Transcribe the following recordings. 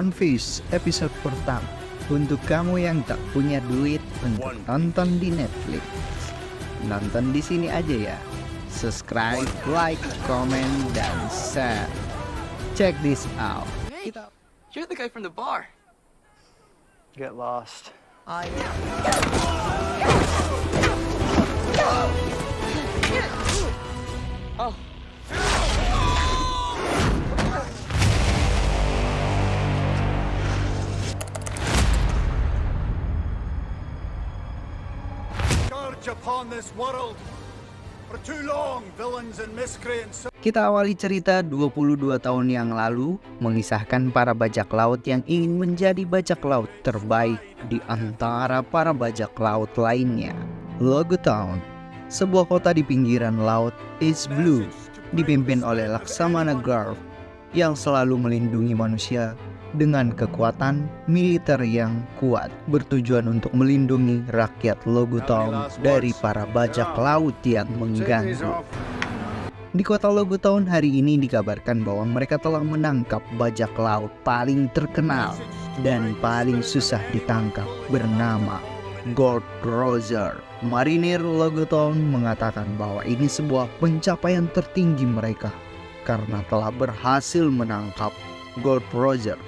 One Piece episode pertama. Untuk kamu yang tak punya duit untuk nonton di Netflix, nonton di sini aja ya. Subscribe, like, comment, dan share. Check this out. Hey, you're the guy from the bar. Get lost. Oh. Scourge upon this world. For too long, villains and miscreants. Kita awali cerita 22 tahun yang lalu, mengisahkan para bajak laut yang ingin menjadi bajak laut terbaik di antara para bajak laut lainnya. Logo Town, sebuah kota di pinggiran laut East Blue, dipimpin oleh Laksamana Garp yang selalu melindungi manusia dengan kekuatan militer yang kuat, bertujuan untuk melindungi rakyat Logo Town dari para bajak laut yang mengganggu. Di kota Logo Town hari ini dikabarkan bahwa mereka telah menangkap bajak laut paling terkenal dan paling susah ditangkap bernama Gold Roger. Marinir Logo Town mengatakan bahwa ini sebuah pencapaian tertinggi mereka karena telah berhasil menangkap Gold Roger.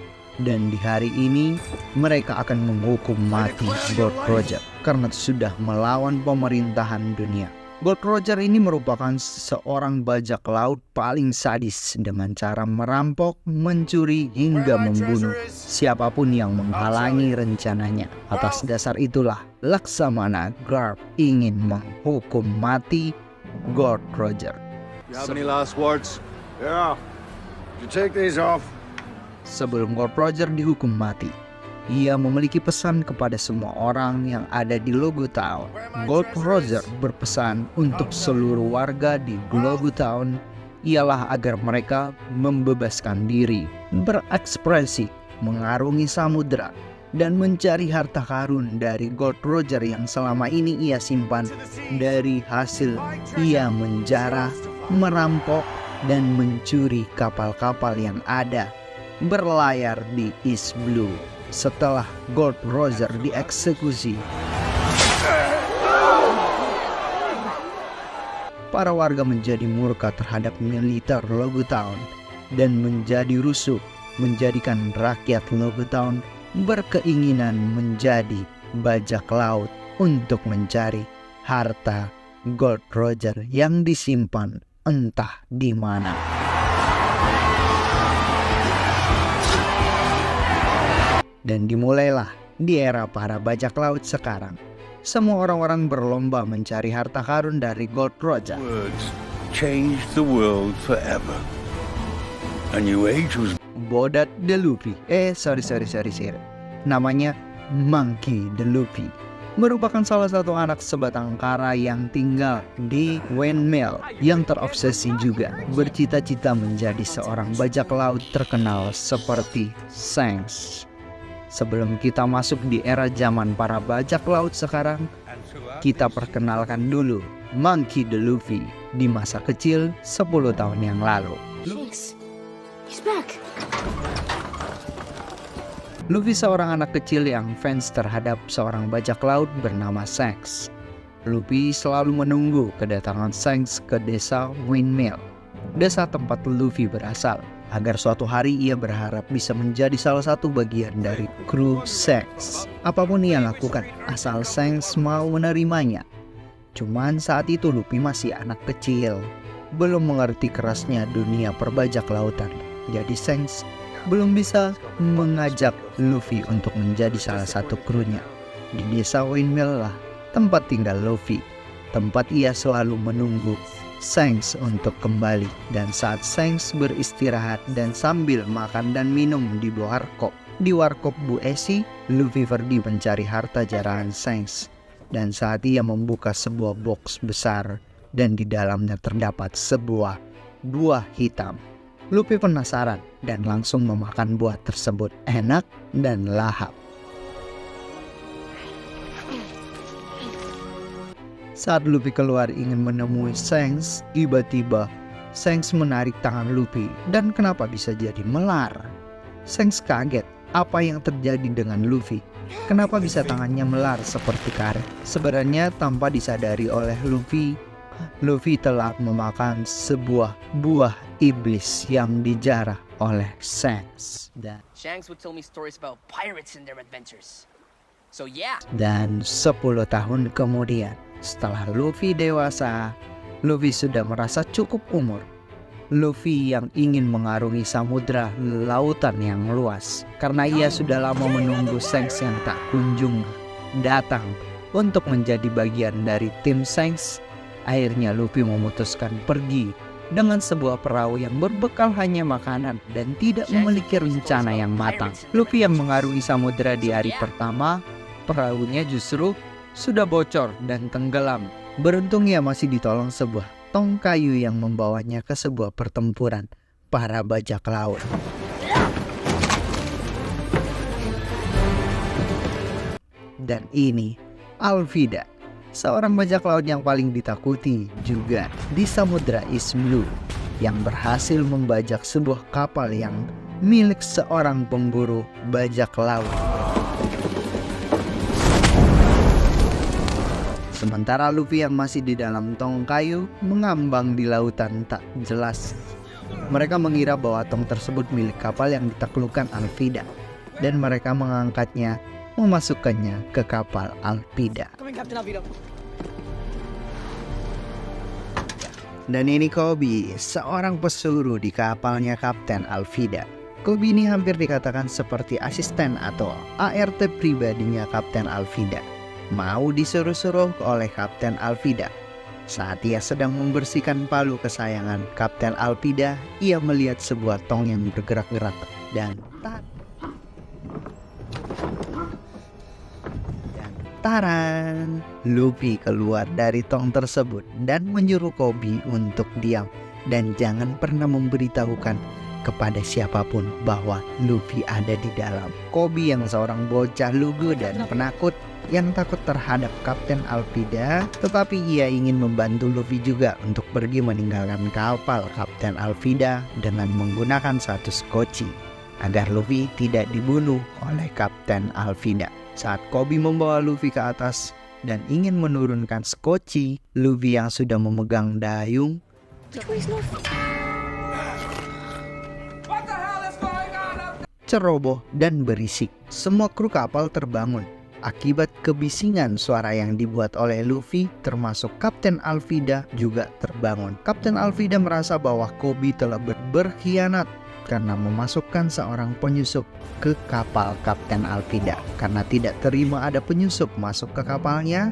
Dan di hari ini mereka akan menghukum mati Gold Roger karena sudah melawan pemerintahan dunia. Gold Roger ini merupakan seorang bajak laut paling sadis dengan cara merampok, mencuri, hingga membunuh siapapun yang menghalangi rencananya. Atas dasar itulah Laksamana Garp ingin menghukum mati Gold Roger. You have any last words? Yeah. You take these off. Sebelum Gold Roger dihukum mati, ia memiliki pesan kepada semua orang yang ada di Logo Town. Gold Roger berpesan untuk seluruh warga di Logo Town ialah agar mereka membebaskan diri, berekspresi, mengarungi samudera, dan mencari harta karun dari Gold Roger yang selama ini ia simpan dari hasil ia menjara, merampok, dan mencuri kapal-kapal yang ada berlayar di East Blue. Setelah Gold Roger dieksekusi, para warga menjadi murka terhadap militer Logo Town dan menjadi rusuh, menjadikan rakyat Logo Town berkeinginan menjadi bajak laut untuk mencari harta Gold Roger yang disimpan entah di mana. Dan dimulailah di era para bajak laut sekarang. Semua orang-orang berlomba mencari harta karun dari Gold Roger. Words changed the world forever. A new age was Bodat the Luffy. Sorry. Namanya Monkey the Luffy. Merupakan salah satu anak sebatang kara yang tinggal di Windmill yang terobsesi juga bercita-cita menjadi seorang bajak laut terkenal seperti Shanks. Sebelum kita masuk di era zaman para bajak laut sekarang, kita perkenalkan dulu Monkey the Luffy di masa kecil 10 tahun yang lalu. Shanks, he's back. Luffy seorang anak kecil yang fans terhadap seorang bajak laut bernama Shanks. Luffy selalu menunggu kedatangan Shanks ke desa Windmill, desa tempat Luffy berasal, agar suatu hari ia berharap bisa menjadi salah satu bagian dari kru Shanks. Apapun ia lakukan, asal Shanks mau menerimanya. Cuman saat itu Luffy masih anak kecil, belum mengerti kerasnya dunia perbajak lautan. Jadi Shanks belum bisa mengajak Luffy untuk menjadi salah satu krunya. Di desa Windmill lah tempat tinggal Luffy, tempat ia selalu menunggu Shanks untuk kembali. Dan saat Shanks beristirahat dan sambil makan dan minum di warkop Bu Esi, Luffy pergi mencari harta jarahan Shanks. Dan saat ia membuka sebuah box besar dan di dalamnya terdapat sebuah buah hitam, Luffy penasaran dan langsung memakan buah tersebut. Enak dan lahap. Saat Luffy keluar ingin menemui Shanks, tiba-tiba Shanks menarik tangan Luffy dan kenapa bisa jadi melar. Shanks kaget Apa yang terjadi dengan Luffy? Kenapa bisa tangannya melar seperti karet? Sebenarnya tanpa disadari oleh Luffy telah memakan sebuah buah iblis yang dijarah oleh Shanks. Shanks would tell me stories about pirates and their adventures. So yeah. Dan 10 tahun kemudian, setelah Luffy dewasa, Luffy sudah merasa cukup umur. Luffy yang ingin mengarungi samudra lautan yang luas, karena ia sudah lama menunggu Shanks yang tak kunjung datang untuk menjadi bagian dari tim Shanks. Akhirnya Luffy memutuskan pergi dengan sebuah perahu yang berbekal hanya makanan dan tidak memiliki rencana yang matang. Luffy yang mengarungi samudra di hari pertama, perahunya justru sudah bocor dan tenggelam. Beruntung ia masih ditolong sebuah tong kayu yang membawanya ke sebuah pertempuran para bajak laut. Dan ini Alvida, seorang bajak laut yang paling ditakuti juga di Samudra East Blue, yang berhasil membajak sebuah kapal yang milik seorang pemburu bajak laut. Sementara Luffy yang masih di dalam tong kayu mengambang di lautan tak jelas. Mereka mengira bahwa tong tersebut milik kapal yang ditaklukkan Alvida, dan mereka mengangkatnya, memasukkannya ke kapal Alvida. Dan ini Koby, seorang pesuruh di kapalnya Kapten Alvida. Koby ini hampir dikatakan seperti asisten atau ART pribadinya Kapten Alvida. Mau disuruh-suruh oleh Kapten Alvida. Saat ia sedang membersihkan palu kesayangan Kapten Alvida, ia melihat sebuah tong yang bergerak-gerak dan taran, Luffy keluar dari tong tersebut dan menyuruh Koby untuk diam dan jangan pernah memberitahukan kepada siapapun bahwa Luffy ada di dalam. Koby yang seorang bocah lugu dan penakut yang takut terhadap Kapten Alvida, tetapi ia ingin membantu Luffy juga untuk pergi meninggalkan kapal Kapten Alvida dengan menggunakan satu skoci agar Luffy tidak dibunuh oleh Kapten Alvida. Saat Koby membawa Luffy ke atas dan ingin menurunkan skoci, Luffy yang sudah memegang dayung ceroboh dan berisik. Semua kru kapal terbangun akibat kebisingan suara yang dibuat oleh Luffy, termasuk Kapten Alvida juga terbangun. Kapten Alvida merasa bahwa Koby telah berkhianat karena memasukkan seorang penyusup ke kapal Kapten Alvida. Karena tidak terima ada penyusup masuk ke kapalnya,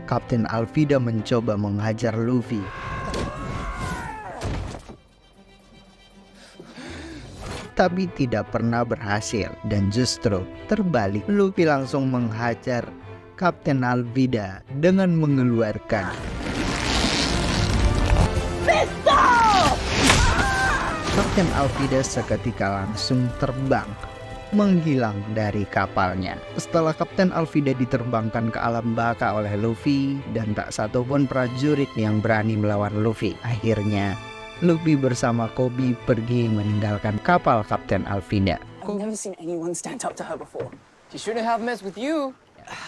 Kapten Alvida mencoba menghajar Luffy. Tapi tidak pernah berhasil, dan justru terbalik, Luffy langsung menghajar Kapten Alvida dengan mengeluarkan pistol. Kapten Alvida seketika langsung terbang menghilang dari kapalnya. Setelah Kapten Alvida diterbangkan ke alam baka oleh Luffy dan tak satupun prajurit yang berani melawan Luffy, akhirnya Luffy bersama Koby pergi meninggalkan kapal Kapten Alvida. I've never seen anyone stand up to her before. She shouldn't have messed with you.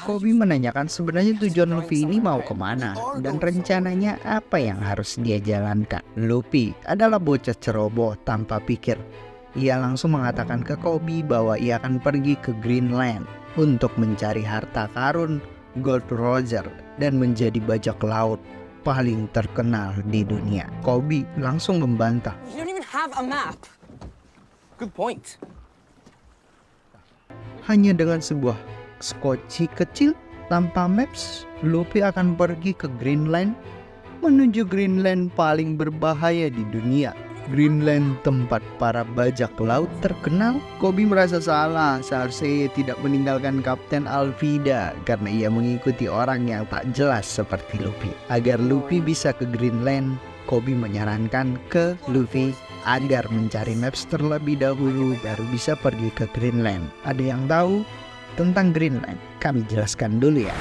Koby menanyakan sebenarnya tujuan Luffy ini mau kemana dan rencananya apa yang harus dia jalankan. Luffy adalah bocah ceroboh tanpa pikir. Ia langsung mengatakan ke Koby bahwa ia akan pergi ke Greenland untuk mencari harta karun Gold Roger dan menjadi bajak laut paling terkenal di dunia. Koby langsung membantah. You don't even have a map. Good point. Hanya dengan sebuah skoci kecil tanpa maps, Luffy akan pergi ke Greenland, menuju Greenland paling berbahaya di dunia. Greenland tempat para bajak laut terkenal. Koby merasa salah, seharusnya tidak meninggalkan Kapten Alvida karena ia mengikuti orang yang tak jelas seperti Luffy. Agar Luffy bisa ke Greenland, Koby menyarankan ke Luffy agar mencari maps terlebih dahulu baru bisa pergi ke Greenland. Ada yang tahu tentang Greenland? Kami jelaskan dulu ya.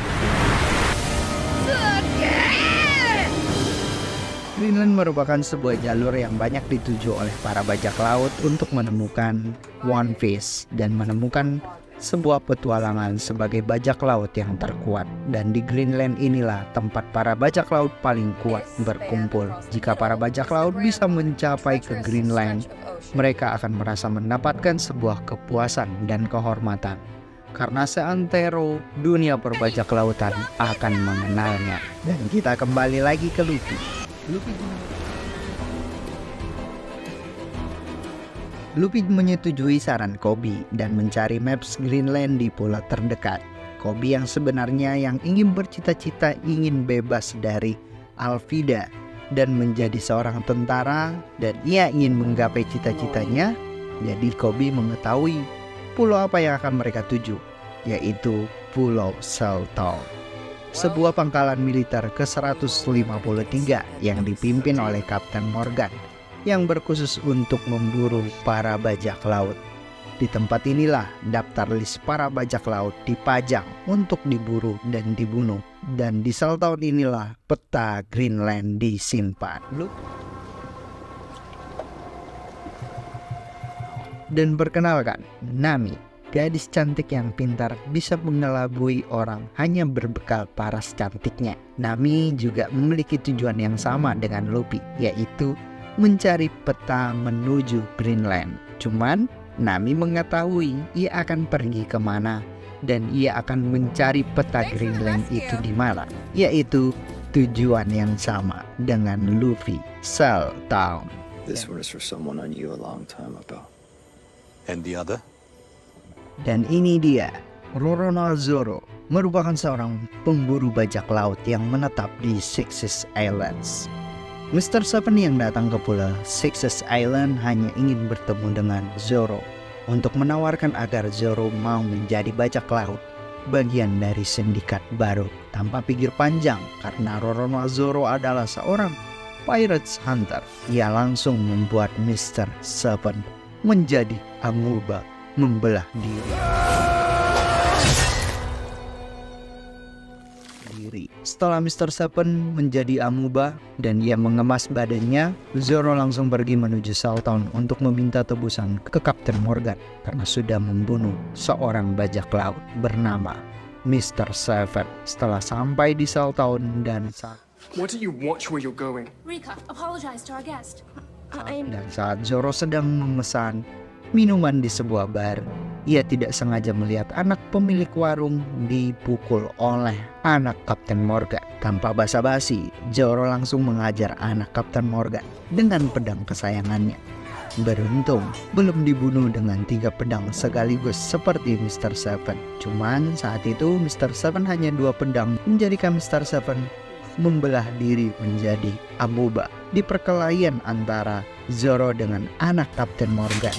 Greenland merupakan sebuah jalur yang banyak dituju oleh para bajak laut untuk menemukan One Piece dan menemukan sebuah petualangan sebagai bajak laut yang terkuat. Dan di Greenland inilah tempat para bajak laut paling kuat berkumpul. Jika para bajak laut bisa mencapai ke Greenland, mereka akan merasa mendapatkan sebuah kepuasan dan kehormatan. Karena seantero dunia perbajak lautan akan mengenalnya. Dan kita kembali lagi ke Luffy. Luffy menyetujui saran Koby dan mencari maps Greenland di pulau terdekat. Koby yang sebenarnya yang ingin bercita-cita ingin bebas dari Alvida dan menjadi seorang tentara, dan ia ingin menggapai cita-citanya. Jadi Koby mengetahui pulau apa yang akan mereka tuju, yaitu Pulau Saltong, sebuah pangkalan militer ke-153 yang dipimpin oleh Kapten Morgan yang berkhusus untuk memburu para bajak laut. Di tempat inilah daftar list para bajak laut dipajang untuk diburu dan dibunuh, dan di Saltong inilah peta Greenland disimpan. Dan perkenalkan, Nami, gadis cantik yang pintar bisa mengelabui orang hanya berbekal paras cantiknya. Nami juga memiliki tujuan yang sama dengan Luffy, yaitu mencari peta menuju Greenland. Cuman Nami mengetahui ia akan pergi kemana dan ia akan mencari peta Greenland itu di mana, yaitu tujuan yang sama dengan Luffy, Saltong. This one is for someone I knew a long time ago. And the other? Dan ini dia, Roronoa-Zoro merupakan seorang pemburu bajak laut yang menetap di Sixes Islands. Mr. Seven yang datang ke pulau Sixes Island hanya ingin bertemu dengan Zoro untuk menawarkan agar Zoro mau menjadi bajak laut, bagian dari sindikat baru tanpa pikir panjang. Karena Roronoa-Zoro adalah seorang pirates hunter, ia langsung membuat Mr. Seven menjadi amuba, membelah diri. Setelah Mr. Seven menjadi amuba dan ia mengemas badannya, Zoro langsung pergi menuju Saltong untuk meminta tebusan ke Kapten Morgan karena sudah membunuh seorang bajak laut bernama Mr. Seven. Setelah sampai di Saltong dan Why don't you watch where you're going? Rika, apologize to our guest. saat Zoro sedang memesan minuman di sebuah bar, ia tidak sengaja melihat anak pemilik warung dipukul oleh anak Kapten Morgan. Tanpa basa-basi, Zoro langsung mengajar anak Kapten Morgan dengan pedang kesayangannya. Beruntung, belum dibunuh dengan 3 pedang sekaligus seperti Mr. Seven. Cuman saat itu Mr. Seven hanya 2 pedang, menjadikan Mr. Seven membelah diri menjadi amuba. Di perkelahian antara Zoro dengan anak Kapten Morgan,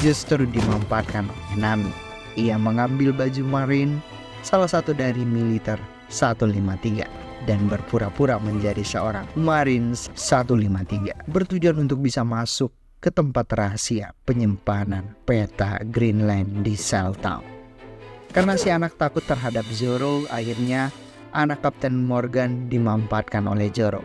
justru dimanfaatkan oleh Nami. Ia mengambil baju marine salah satu dari militer 153 dan berpura-pura menjadi seorang Marines 153, bertujuan untuk bisa masuk ke tempat rahasia penyimpanan peta Greenland di Saltong. Karena si anak takut terhadap Zoro, akhirnya anak Kapten Morgan dimanfaatkan oleh Zoro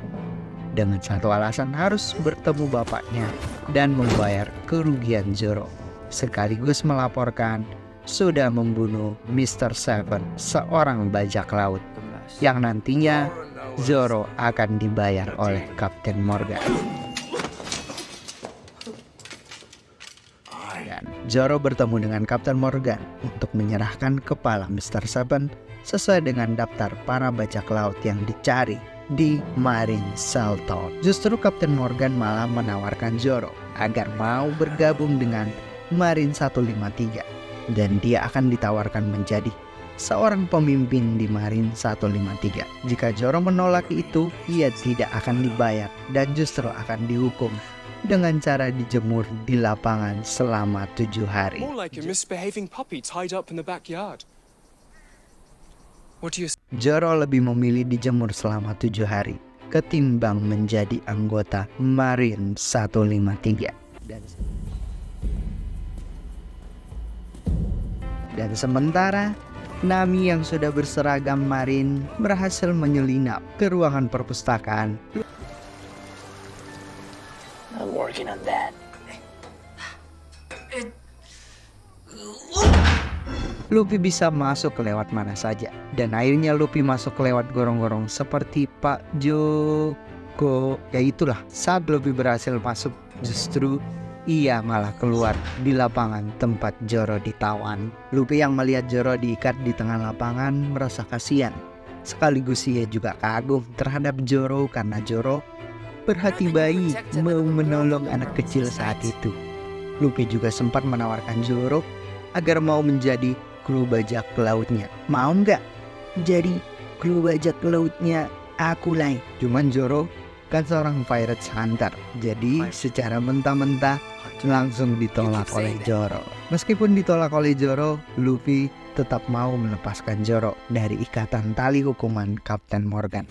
dengan satu alasan, harus bertemu bapaknya dan membayar kerugian Zoro, sekaligus melaporkan sudah membunuh Mr. Seven, seorang bajak laut yang nantinya Zoro akan dibayar oleh Kapten Morgan. Dan Zoro bertemu dengan Kapten Morgan untuk menyerahkan kepala Mr. Seven sesuai dengan daftar para bajak laut yang dicari di Marine Saltong. Justru Kapten Morgan malah menawarkan Zoro agar mau bergabung dengan Marine 153 dan dia akan ditawarkan menjadi seorang pemimpin di Marine 153. Jika Zoro menolak itu, ia tidak akan dibayar dan justru akan dihukum dengan cara dijemur di lapangan selama 7 hari. More like a misbehaving puppy tied up in the backyard. What do you Zoro lebih memilih dijemur selama 7 hari ketimbang menjadi anggota Marine 153. Dan sementara Nami yang sudah berseragam Marine berhasil menyelinap ke ruangan perpustakaan working on that. Luffy bisa masuk lewat mana saja, dan akhirnya Luffy masuk lewat gorong-gorong seperti Pak Joko. Ya itulah, saat Luffy berhasil masuk, justru ia malah keluar di lapangan tempat Zoro ditawan. Luffy yang melihat Zoro diikat di tengah lapangan merasa kasihan. Sekaligus ia juga kagum terhadap Zoro karena Zoro berhati baik mau menolong anak kecil saat itu. Luffy juga sempat menawarkan Zoro agar mau menjadi kru bajak lautnya. Mau nggak jadi kru bajak lautnya aku Lai? Cuman Zoro kan seorang pirates hunter, jadi secara mentah-mentah langsung ditolak oleh Zoro. Meskipun ditolak oleh Zoro, Luffy tetap mau melepaskan Zoro dari ikatan tali hukuman Kapten Morgan.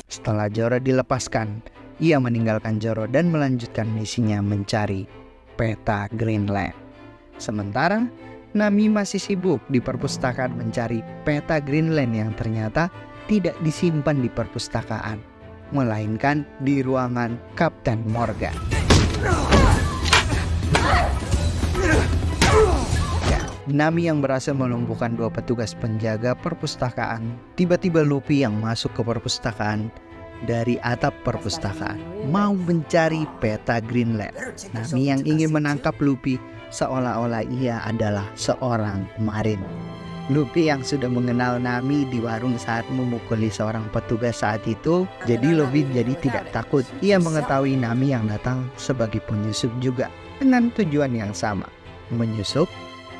Setelah Zoro dilepaskan, ia meninggalkan Zoro dan melanjutkan misinya mencari peta Greenland. Sementara Nami masih sibuk di perpustakaan mencari peta Greenland yang ternyata tidak disimpan di perpustakaan, melainkan di ruangan Kapten Morgan. Nami yang berhasil melumpuhkan 2 petugas penjaga perpustakaan. Tiba-tiba Luffy yang masuk ke perpustakaan dari atap perpustakaan mau mencari peta Greenland. Nami yang ingin menangkap Luffy seolah-olah ia adalah seorang marin. Luffy yang sudah mengenal Nami di warung saat memukuli seorang petugas saat itu, jadi Luffy jadi tidak takut. Ia mengetahui Nami yang datang sebagai penyusup juga dengan tujuan yang sama, menyusup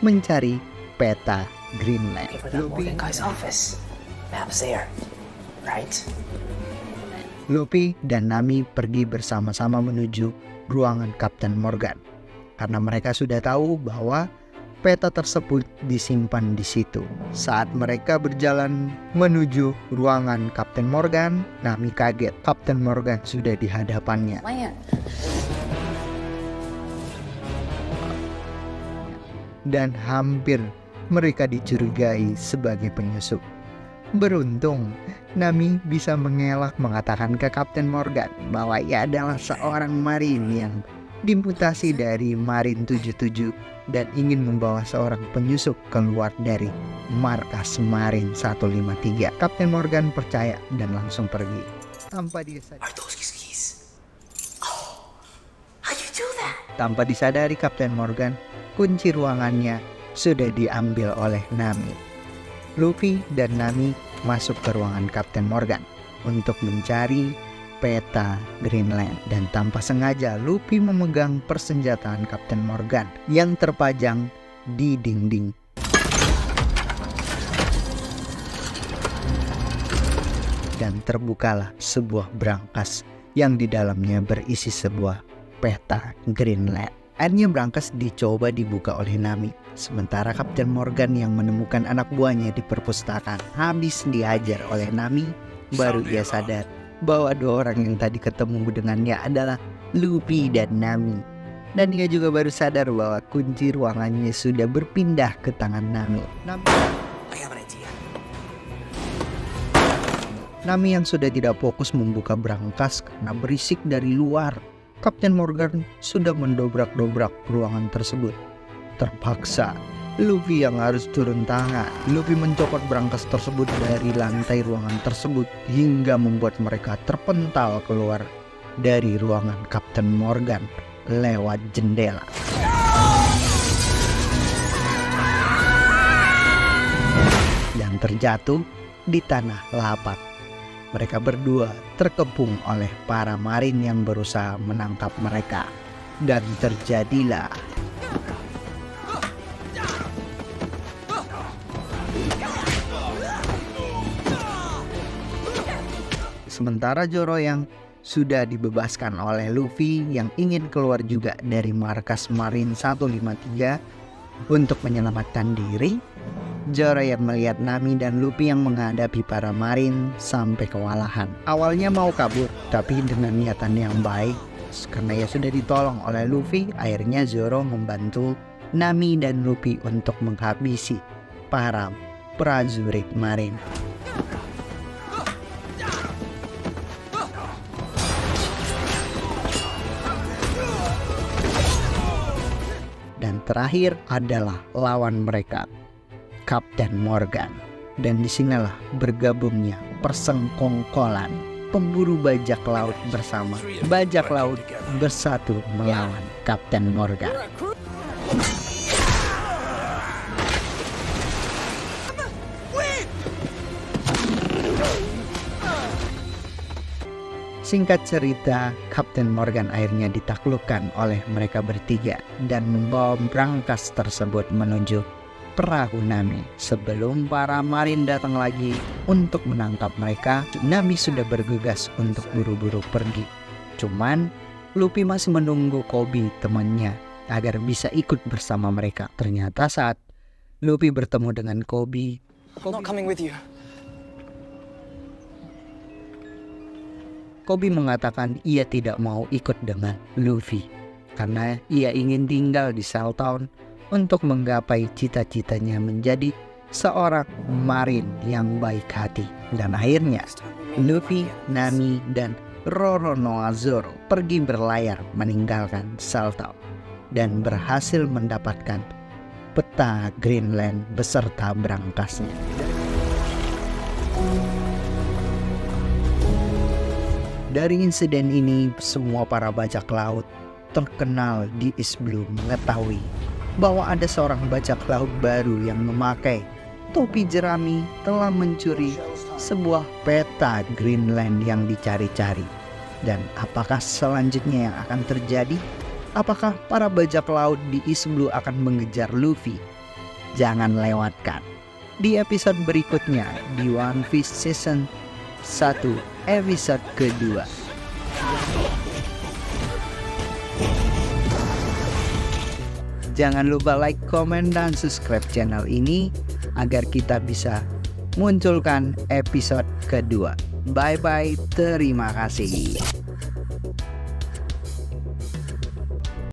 mencari peta Greenland. Luffy dan Nami pergi bersama-sama menuju ruangan Kapten Morgan karena mereka sudah tahu bahwa peta tersebut disimpan di situ. Saat mereka berjalan menuju ruangan Kapten Morgan, Nami kaget. Kapten Morgan sudah di hadapannya. Dan hampir mereka dicurigai sebagai penyusup. Beruntung, Nami bisa mengelak mengatakan ke Kapten Morgan bahwa ia adalah seorang marin yang dimutasi dari Marin 77 dan ingin membawa seorang penyusup keluar dari markas Marin 153. Kapten Morgan percaya dan langsung pergi. Tanpa disadari Kapten Morgan, kunci ruangannya sudah diambil oleh Nami. Luffy dan Nami masuk ke ruangan Kapten Morgan untuk mencari peta Greenland, dan tanpa sengaja Luffy memegang persenjataan Kapten Morgan yang terpajang di dinding. Dan terbukalah sebuah brankas yang di dalamnya berisi sebuah peta Greenland. Akhirnya brankas dicoba dibuka oleh Nami. Sementara Kapten Morgan yang menemukan anak buahnya di perpustakaan habis dihajar oleh Nami, baru ia sadar bahwa 2 orang yang tadi ketemu dengannya adalah Luffy dan Nami. Dan ia juga baru sadar bahwa kunci ruangannya sudah berpindah ke tangan Nami. Nami yang sudah tidak fokus membuka brankas karena berisik dari luar. Kapten Morgan sudah mendobrak-dobrak ruangan tersebut. Terpaksa Luffy yang harus turun tangan. Luffy mencopot brankas tersebut dari lantai ruangan tersebut hingga membuat mereka terpental keluar dari ruangan Kapten Morgan lewat jendela. Dan terjatuh di tanah lapang. Mereka berdua terkepung oleh para marin yang berusaha menangkap mereka. Dan terjadilah sementara Zoro yang sudah dibebaskan oleh Luffy yang ingin keluar juga dari markas Marin 153 untuk menyelamatkan diri, Zoro yang melihat Nami dan Luffy yang menghadapi para marin sampai kewalahan. Awalnya mau kabur, tapi dengan niatan yang baik, karena ia sudah ditolong oleh Luffy, akhirnya Zoro membantu Nami dan Luffy untuk menghabisi para prajurit marin. terakhir adalah lawan mereka, Kapten Morgan. Dan disinilah bergabungnya persengkongkolan pemburu bajak laut bersama bajak laut bersatu melawan Kapten Morgan. Singkat cerita, Kapten Morgan akhirnya ditaklukkan oleh mereka bertiga dan membawa brankas tersebut menuju perahu Nami. Sebelum para marin datang lagi untuk menangkap mereka, Nami sudah bergegas untuk buru-buru pergi. Cuman Luffy masih menunggu Koby temannya agar bisa ikut bersama mereka. Ternyata saat Luffy bertemu dengan Koby, I'm not coming with you. Koby mengatakan ia tidak mau ikut dengan Luffy karena ia ingin tinggal di Shell Town untuk menggapai cita-citanya menjadi seorang marin yang baik hati. Dan akhirnya Luffy, Nami, dan Roronoa-Zoro pergi berlayar meninggalkan Shell Town dan berhasil mendapatkan peta Greenland beserta brankasnya. Dari insiden ini, semua para bajak laut terkenal di East Blue mengetahui bahwa ada seorang bajak laut baru yang memakai topi jerami telah mencuri sebuah peta Greenland yang dicari-cari. Dan apakah selanjutnya yang akan terjadi? Apakah para bajak laut di East Blue akan mengejar Luffy? Jangan lewatkan di episode berikutnya di One Piece Season 1 episode kedua. Jangan lupa like, komen, dan subscribe channel ini agar kita bisa munculkan episode kedua. Bye bye, terima kasih.